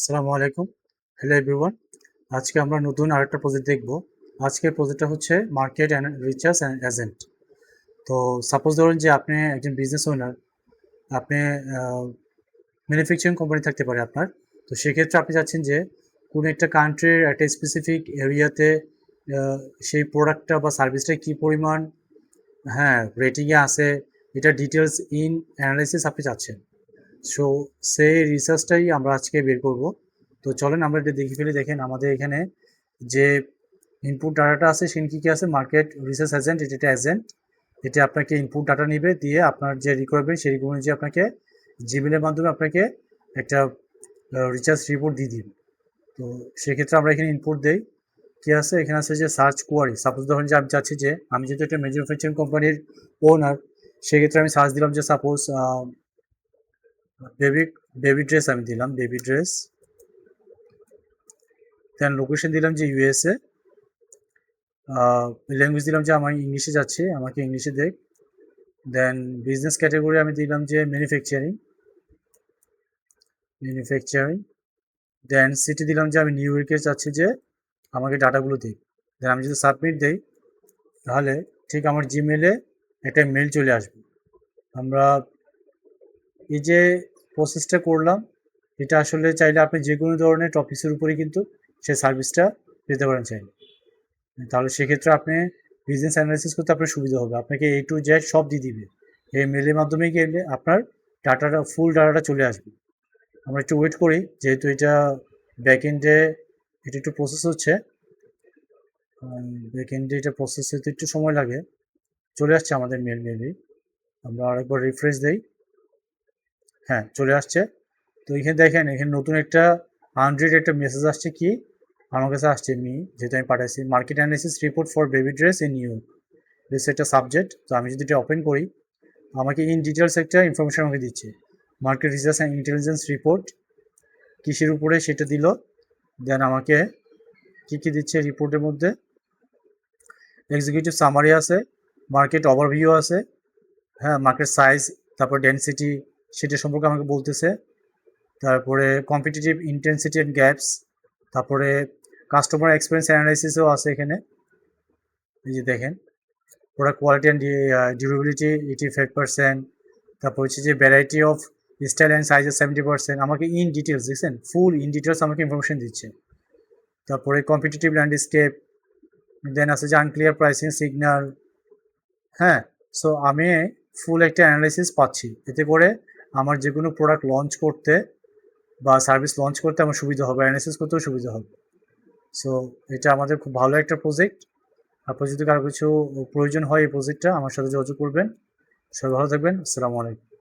আসসালামু আলাইকুম। Hello everyone. আজকে আমরা নতুন আরেকটা প্রজেক্ট দেখব। আজকের প্রজেক্টটা হচ্ছে market and research and agent. তো সাপোজ ধরুন যে আপনি একজন বিজনেস ওনার, আপনি ম্যানুফ্যাকচারিং কোম্পানি থাকতে পারে আপনার। তো সেক্ষেত্রে আপনি চাচ্ছেন যে কোনো একটা কান্ট্রির একটা স্পেসিফিক এরিয়াতে সেই প্রোডাক্টটা বা সার্ভিসটা কী পরিমাণ রেটিংয়ে আছে, এটা ডিটেলস ইন অ্যানালাইসিস আপনি চাচ্ছেন। সো সেই রিসার্চটাই আমরা আজকে বের করব। তো চলেন আমরা এটা দেখে ফেলি। দেখেন আমাদের এখানে যে ইনপুট ডাটাটা আছে সেখানে কী কী আছে। মার্কেট রিসার্চ এজেন্ট, এটা একটা এজেন্ট, এটা আপনাকে ইনপুট ডাটা নেবে, দিয়ে আপনার যে রিকোয়ারমেন্ট সেই অনুযায়ী আপনাকে জিমেলের মাধ্যমে আপনাকে একটা রিসার্চ রিপোর্ট দিয়ে দিবে। তো সেক্ষেত্রে আমরা এখানে ইনপুট দেই, কী আছে এখানে আছে যে সার্চ কোয়ারি। সাপোজ ধরুন যে আমি চাচ্ছি যে আমি যেহেতু একটা ম্যানুফ্যাকচারিং কোম্পানির ওনার, সেক্ষেত্রে আমি সার্চ দিলাম যে সাপোজ বেবি বেবি ড্রেস আমি দিলাম, বেবি ড্রেস, দেন লোকেশন দিলাম যে ইউএসএ, ল্যাঙ্গুয়েজ দিলাম যে আমি ইংলিশে যাচ্ছি, আমাকে ইংলিশে দেখ। দেন বিজনেস ক্যাটাগরি আমি দিলাম যে ম্যানুফ্যাকচারিং, দেন সিটি দিলাম যে আমি নিউ ইয়র্কে চাচ্ছি যে আমাকে ডাটাগুলো দিই। দেন আমি যদি সাবমিট দিই তাহলে ঠিক আমার জিমেলে একটা মেল চলে আসবে। আমরা এই যে প্রসেসটা করলাম, এটা আসলে চাইলে আপনি যে কোনো ধরনের টপিক্সের উপরে কিন্তু সেই সার্ভিসটা পেতে পারেন চাইলে। তাহলে সেক্ষেত্রে আপনি বিজনেস অ্যানালাইসিস করতে আপনার সুবিধা হবে, আপনাকে A to Z সব দিয়ে দিবে। এই মেলের মাধ্যমে গেলে আপনার ডাটাটা, ফুল ডাটাটা চলে আসবে। আমরা একটু ওয়েট করি, যেহেতু এটা ব্যাকএন্ডে এটা একটু প্রসেস হচ্ছে, ব্যাকএন্ডে এটা প্রসেস হতে একটু সময় লাগে। চলে আসছে আমাদের মেল মেবি, আমরা আরেকবার রিফ্রেশ দিই। হ্যাঁ, চলে আসছে। তো এখানে দেখেন, এখানে নতুন একটা একটা মেসেজ আসছে, কি আমার কাছে আসছে যেহেতু আমি পাঠাইছি, market analysis report for baby dress in new this একটা সাবজেক্ট। তো আমি যদি এটা ওপেন করি, আমাকে ইন ডিটেলস একটা ইনফরমেশন আমাকে দিচ্ছে, market research and intelligence report কিসের উপরে সেটা দিল। দেন আমাকে কী কী দিচ্ছে রিপোর্টের মধ্যে, এক্সিকিউটিভ সামারি আছে, মার্কেট ওভারভিউ আছে, মার্কেট সাইজ, তারপর ডেনসিটি সেটা সম্পর্কে আমাকে বলতেছে, তারপরে কম্পিটিটিভ ইন্টেন্সিটি অ্যান্ড গ্যাপস, তারপরে কাস্টমার এক্সপিরিয়েন্স অ্যানালাইসিসও আছে এখানে। এই যে দেখেন, প্রোডাক্ট কোয়ালিটি অ্যান্ড ডিউরেবিলিটি 85%, তারপর হচ্ছে যে variety of style and sizes 70%। আমাকে ইন ডিটেলস দেখছেন, ফুল ইন ডিটেলস আমাকে ইনফরমেশন দিচ্ছে। তারপরে কম্পিটিটিভ ল্যান্ডস্কেপ, দেন আছে যে আনক্লিয়ার প্রাইসিং সিগন্যাল। সো আমি ফুল একটা অ্যানালাইসিস পাচ্ছি, এতে করে আমার যে কোনো প্রোডাক্ট লঞ্চ করতে বা সার্ভিস লঞ্চ করতে আমার সুবিধা হবে, অ্যানালাইসিস করতেও সুবিধা হবে। সো এটা আমাদের খুব ভালো একটা প্রজেক্ট। আপনার যদি কারো কিছু প্রয়োজন হয় এই প্রজেক্টটা, আমার সাথে যোগাযোগ করবেন। সবাই ভালো থাকবেন। আসসালামু আলাইকুম।